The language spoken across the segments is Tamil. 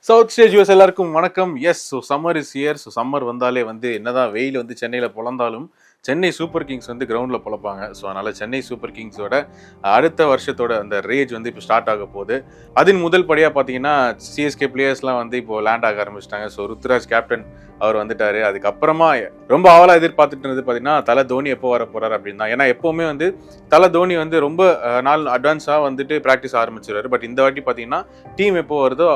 சவுத் ஸ்டேஜ் யூஎஸ் எல்லாருக்கும் வணக்கம். Yes, so summer is here. So summer வந்தாலே வந்து என்னதான் வெயில் வந்து சென்னையில் பொழந்தாலும் சென்னை சூப்பர் கிங்ஸ் வந்து கிரவுண்டில் பொழப்பாங்க. ஸோ அதனால் சென்னை சூப்பர் கிங்ஸோட அடுத்த வருஷத்தோட அந்த ரேஜ் வந்து இப்போ ஸ்டார்ட் ஆக போகுது. அதன் முதல் படியாக பார்த்தீங்கன்னா சிஎஸ்கே பிளேயர்ஸ்லாம் வந்து இப்போ லேண்ட் ஆக ஆரம்பிச்சிட்டாங்க. ஸோ ருத்ராஜ் கேப்டன் அவர் வந்துட்டாரு. அதுக்கப்புறமா ரொம்ப ஆவலாக எதிர்பார்த்துட்டு இருந்தது பார்த்தீங்கன்னா தலை தோனி எப்போ வர போறாரு அப்படின்னு தான். ஏன்னா எப்போவுமே வந்து தலை தோனி வந்து ரொம்ப நாள் அட்வான்ஸாக வந்துட்டு ப்ராக்டிஸ் ஆரம்பிச்சிருவாரு. பட் இந்த வாட்டி பார்த்தீங்கன்னா டீம் எப்போ வருதோ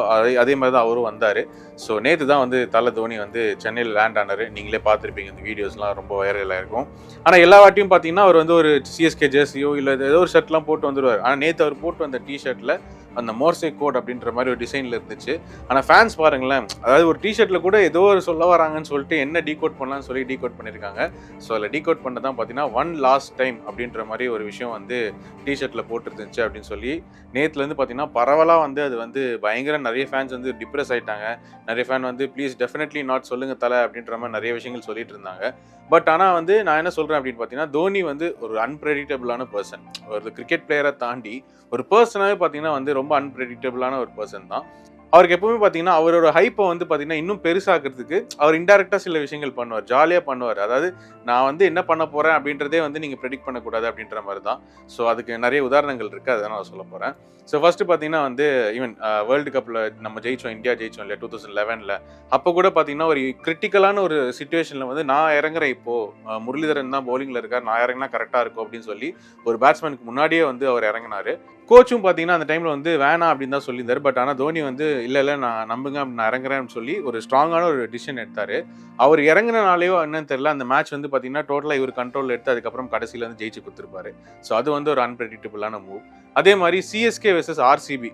அதே மாதிரி தான் அவரும் வந்தார். ஸோ நேற்று தான் வந்து தலை தோனி வந்து சென்னையில் லேண்ட் ஆனார். நீங்களே பார்த்துருப்பீங்க, இந்த வீடியோஸ்லாம் ரொம்ப வைரலாக இருக்கும். ஆனால் எல்லா வாட்டியும் பார்த்தீங்கன்னா அவர் வந்து ஒரு சிஎஸ்கே ஜெர்சியோ இல்லை ஏதோ ஒரு ஷர்ட்லாம் போட்டு வந்துடுவார். ஆனால் நேற்று அவர் போட்டு வந்த டிஷர்ட்டில் அந்த மோர்சே கோட் அப்படின்ற மாதிரி ஒரு டிசைனில் இருந்துச்சு. ஆனால் ஃபேன்ஸ் பாருங்களேன், அதாவது ஒரு டிஷர்ட்டில் கூட ஏதோ ஒரு சொல்ல வராங்கன்னு சொல்லிட்டு என்ன டீகோட் பண்ணலாம்னு சொல்லி டீகோட் பண்ணியிருக்காங்க. ஸோ அதில் டீகோட் பண்ண தான் பார்த்தீங்கன்னா ஒன் லாஸ்ட் டைம் அப்படின்ற மாதிரி ஒரு விஷயம் வந்து டிஷர்ட்டில் போட்டுருந்துச்சு அப்படின்னு சொல்லி நேற்றுலேருந்து பார்த்தீங்கன்னா பரவலாக வந்து அது வந்து பயங்கர நிறைய ஃபேன்ஸ் வந்து டிப்ரெஸ் ஆகிட்டாங்க. நிறைய ஃபேன் வந்து ப்ளீஸ் டெஃபினெட்லி நாட் சொல்லுங்க தலை அப்படின்ற மாதிரி நிறைய விஷயங்கள் சொல்லிட்டு இருந்தாங்க. பட் ஆனால் வந்து நான் என்ன சொல்கிறேன் அப்படின்னு பார்த்தீங்கன்னா தோனி வந்து ஒரு அன்பிரெடிக்டபிளான பர்சன். ஒரு கிரிக்கெட் பிளேயரை தாண்டி ஒரு பர்சனாகவே பார்த்தீங்கன்னா வந்து ரொம்ப அன்பிரெடிக்டபிளான ஒரு பர்சன் தான். அவருக்கு எப்பவுமே பார்த்தீங்கன்னா அவரோட ஹைப்பை வந்து பார்த்தீங்கன்னா இன்னும் பெருசாக்கிறதுக்கு அவர் இன்டெரக்டாக சில விஷயங்கள் பண்ணுவார், ஜாலியாக பண்ணுவார். அதாவது நான் வந்து என்ன பண்ண போகிறேன் அப்படின்றதே வந்து நீங்கள் ப்ரெடிக்ட் பண்ணக்கூடாது அப்படின்ற மாதிரி தான். ஸோ அதுக்கு நிறைய உதாரணங்கள் இருக்குது, அதை நான் சொல்ல போகிறேன். ஸோ ஃபர்ஸ்ட் பார்த்தீங்கன்னா வந்து ஈவன் வேர்ல்டு கப்பில் நம்ம ஜெயிச்சோம், இந்தியா ஜெயிச்சோம் இல்லையா 2011. அப்போ கூட பார்த்தீங்கன்னா ஒரு கிரிட்டிக்கலான ஒரு சுச்சுவேஷனில் வந்து நான் இறங்குறேன், இப்போது முரளிதரன் தான் பவுலிங்கில் இருக்கார், நான் இறங்கினா கரெக்டாக இருக்கும் அப்படின்னு சொல்லி ஒரு பேட்ஸ்மேனுக்கு முன்னாடியே வந்து அவர் இறங்கினார். கோச்சும் பார்த்தீங்கன்னா அந்த டைமில் வந்து வேணாம் அப்படின்னு தான் சொல்லியிருந்தார். பட் ஆனால் தோனி வந்து இல்லை நான் நம்புங்க, நான் இறங்குறேன்னு சொல்லி ஒரு ஸ்ட்ராங்கான ஒரு டிசிஷன் எடுத்தார். அவர் இறங்கினாலேயோ என்னன்னு தெரியல, அந்த மேட்ச் வந்து பார்த்தீங்கன்னா டோட்டலாக இவர் கண்ட்ரோல் எடுத்து அதுக்கப்புறம் கடைசியில் வந்து ஜெயிச்சு கொடுத்துருப்பாரு. ஸோ அது வந்து ஒரு அன்பிரெடிக்டபிளான மூவ். அதே மாதிரி CSK versus RCB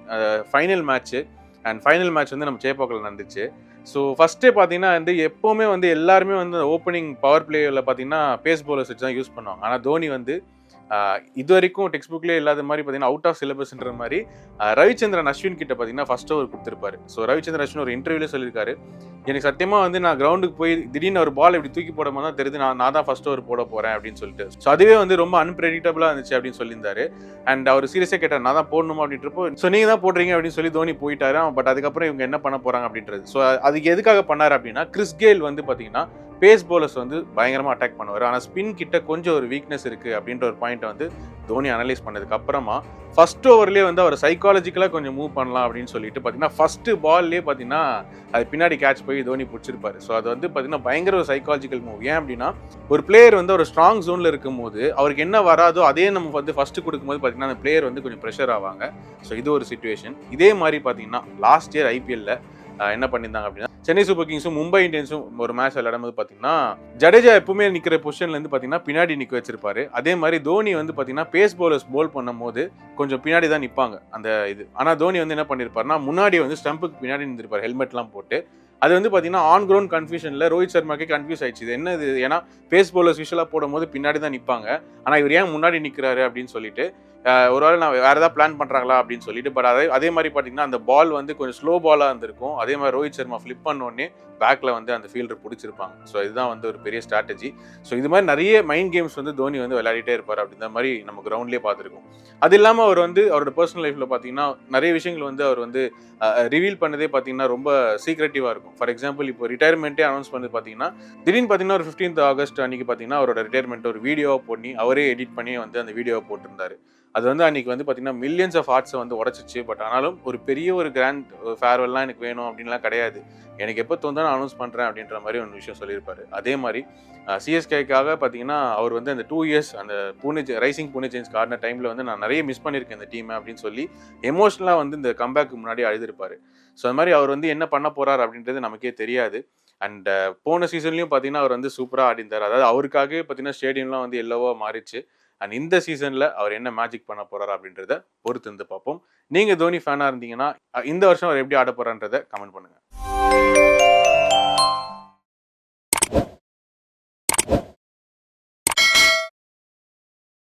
final match and final match வந்து நம்ம சேப்பாக்கில் நடந்துச்சு. ஸோ ஃபஸ்ட்டே பார்த்தீங்கன்னா வந்து எப்போவுமே வந்து எல்லாருமே வந்து ஓப்பனிங் பவர் பிளேயில் பார்த்தீங்கன்னா பேஸ் பவுலர்ஸ் வச்சு தான் யூஸ் பண்ணுவாங்க. ஆனால் தோனி வந்து இது வரைக்கும் டெக்ஸ்ட் புக்லேயே இல்லாத மாதிரி பார்த்தீங்கன்னா அவுட் ஆஃப் சிலபஸ்ன்ற மாதிரி ரவிச்சந்திரன் அஸ்வின் கிட்ட பார்த்தீங்கன்னா ஃபர்ஸ்ட் ஓவர் கொடுத்துருப்பாரு. ஸோ ரவிச்சந்திரன் அஸ்வின் ஒரு இன்டர்வியூல சொல்லியிருக்காரு, எனக்கு சத்தியமாக வந்து நான் கிரவுண்டுக்கு போய் திடீர்னு ஒரு பால் இப்படி தூக்கி போடும் போது தான் தெரியுது நான் தான் ஃபர்ஸ்ட் ஓவர் போட போறேன் அப்படின்னு சொல்லிட்டு. ஸோ அதுவே வந்து ரொம்ப அன்பிரெடிக்டபிளாக இருந்துச்சு அப்படின்னு சொல்லியிருந்தாரு. அண்ட் அவர் சீரியஸாக கேட்டார், நான் தான் போடணுமா அப்படின்றப்போ ஸோ நீங்கள் தான் போடுறீங்க அப்படின்னு சொல்லி தோனி போயிட்டாரு. பட் அதுக்கப்புறம் இவங்க என்ன பண்ண போறாங்க அப்படின்றது. ஸோ அதுக்கு எதுக்காக பண்ணாரு அப்படின்னா, கிறிஸ் கெயில் வந்து பார்த்தீங்கன்னா பேஸ் பவுலர்ஸ் வந்து பயங்கரமாக அட்டாக் பண்ணுவார். ஆனால் ஸ்பின் கிட்ட கொஞ்சம் ஒரு வீக்னஸ் இருக்குது அப்படின்ற ஒரு பாயிண்ட்டை வந்து தோனி அனலைஸ் பண்ணதுக்கு அப்புறமா ஃபர்ஸ்ட் ஓவர்லேயே வந்து அவர் சைக்காலஜிக்கலாக கொஞ்சம் மூவ் பண்ணலாம் அப்படின்னு சொல்லிட்டு பார்த்தீங்கன்னா ஃபர்ஸ்ட் பால்லேயே பார்த்தீங்கன்னா அது பின்னாடி கேட்ச் போய் தோனி பிடிச்சிருப்பாரு. ஸோ அது வந்து பார்த்தீங்கன்னா பயங்கர ஒரு சைக்காலஜிக்கல் மூவ். ஏன் அப்படின்னா ஒரு பிளேயர் வந்து ஒரு ஸ்ட்ராங் ஜோனில் இருக்கும் போது அவருக்கு என்ன வராதோ அதே நம்ம வந்து ஃபர்ஸ்ட் கொடுக்கும்போது பார்த்தீங்கன்னா அந்த பிளேயர் வந்து கொஞ்சம் ப்ரெஷர் ஆவாங்க. ஸோ இது ஒரு சிச்சுவேஷன். இதே மாதிரி பார்த்தீங்கன்னா லாஸ்ட் இயர் ஐபிஎல்ல என்ன பண்ணியிருந்தாங்க அப்படின்னா சென்னை சூப்பர் கிங்ஸும் மும்பை இந்தியன்ஸும் ஒரு மேட்ச் விளையாடும் போது பார்த்தீங்கன்னா ஜடேஜா எப்பவுமே நிற்கிற பொசிஷன்லேருந்து பார்த்தீங்கன்னா பின்னாடி நிற்க வச்சிருப்பாரு. அதே மாதிரி தோனி வந்து பார்த்தீங்கன்னா பேஸ் பவுலர்ஸ் போல் பண்ணும் போது கொஞ்சம் பின்னாடி தான் நிற்பாங்க அந்த இது. ஆனால் தோனி வந்து என்ன பண்ணியிருப்பாருன்னா முன்னாடி வந்து ஸ்டம்புக்கு பின்னாடி நின்றுருப்பார் ஹெல்மெட்லாம் போட்டு. அது வந்து பார்த்தீங்கன்னா ஆன் கிரவுண்ட் கன்ஃபியூஷனில் ரோஹித் சர்மாக்கே கன்ஃபியூஸ் ஆயிடுச்சு, இது என்ன இது, ஏன்னா பேஸ் பவுலர்ஸ் யூஸ்வலாக போடும் போது பின்னாடி தான் நிற்பாங்க, ஆனால் இவர் ஏன் முன்னாடி நிற்கிறாரு அப்படின்னு சொல்லிட்டு ஒரு வேளை நான் வேறு ஏதாவது பிளான் பண்ணுறாங்களா அப்படின்னு சொல்லிட்டு. பட் அதே மாதிரி பார்த்தீங்கன்னா அந்த பால் வந்து கொஞ்சம் ஸ்லோ பாலாக இருந்திருக்கும். அதே மாதிரி ரோஹித் சர்மா ஃப்ளிப் பண்ணோடனே பேக்கில் வந்து அந்த ஃபீல்டர் பிடிச்சிருப்பாங்க. ஸோ இதுதான் வந்து ஒரு பெரிய ஸ்ட்ராட்டஜி. ஸோ இது மாதிரி நிறைய மைண்ட் கேம்ஸ் வந்து தோனி வந்து விளையாடிட்டே இருப்பார் அப்படின்ற மாதிரி நம்ம கிரவுண்ட்லேயே பார்த்துருக்கோம். அது இல்லாமல் அவர் வந்து அவரோட பர்சனல் லைஃப்பில் பார்த்தீங்கன்னா நிறைய விஷயங்கள் வந்து அவர் வந்து ரிவீல் பண்ணதே பார்த்தீங்கன்னா ரொம்ப சீக்ரெட்டிவாக இருக்கும். ஃபார் எக்ஸாம்பிள் இப்போ ரிட்டையர்மெண்ட்டே அனௌன்ஸ் பண்ணது பார்த்தீங்கன்னா திடீர்னு பார்த்தீங்கன்னா ஒரு 15th ஆகஸ்ட் அன்றைக்கி பார்த்தீங்கன்னா அவரோட ரிட்டையர்மெண்ட் ஒரு வீடியோவை பண்ணி அவரே எடிட் பண்ணி வந்து அந்த வீடியோவை போட்டிருந்தாரு. அது வந்து அன்றைக்கி வந்து பார்த்தீங்கன்னா மில்லியன்ஸ் ஆஃப் ஹார்ட்ஸை வந்து உடச்சிச்சு. பட் ஆனாலும் ஒரு பெரிய ஒரு கிராண்ட் ஃபேர்வெல்லாம் எனக்கு வேணும் அப்படின்லாம் கிடையாது, எனக்கு எப்போ தோணுதோ நான் அனௌன்ஸ் பண்ணுறேன் அப்படின்ற மாதிரி ஒரு விஷயம் சொல்லியிருப்பாரு. அதே மாதிரி சிஎஸ்கேக்காக பார்த்தீங்கன்னா அவர் வந்து அந்த 2 years அந்த ரைசிங் புனே சேஞ்ச் ஆடின டைமில் வந்து நான் நிறைய மிஸ் பண்ணியிருக்கேன் இந்த டீமை அப்படின்னு சொல்லி எமோஷனலாக வந்து இந்த கம்பேக்கு முன்னாடி அழுதுருப்பார். ஸோ அது மாதிரி அவர் வந்து என்ன பண்ண போகிறார் அப்படின்றது நமக்கே தெரியாது. அண்ட் போன சீசன்லையும் பார்த்தீங்கன்னா அவர் வந்து சூப்பராக ஆடிந்தார். அதாவது அவருக்காகவே பார்த்தீங்கன்னா ஸ்டேடியம்லாம் வந்து எல்லோவாக மாறிச்சு. அண்ட் இந்த சீசனில் அவர் என்ன மேஜிக் பண்ண போறாரு அப்படின்றத பொறுத்து இருந்து பார்ப்போம். நீங்கள் தோனி ஃபேனாக இருந்தீங்கன்னா இந்த வருஷம் அவர் எப்படி ஆட போறான்றதை கமெண்ட் பண்ணுங்க.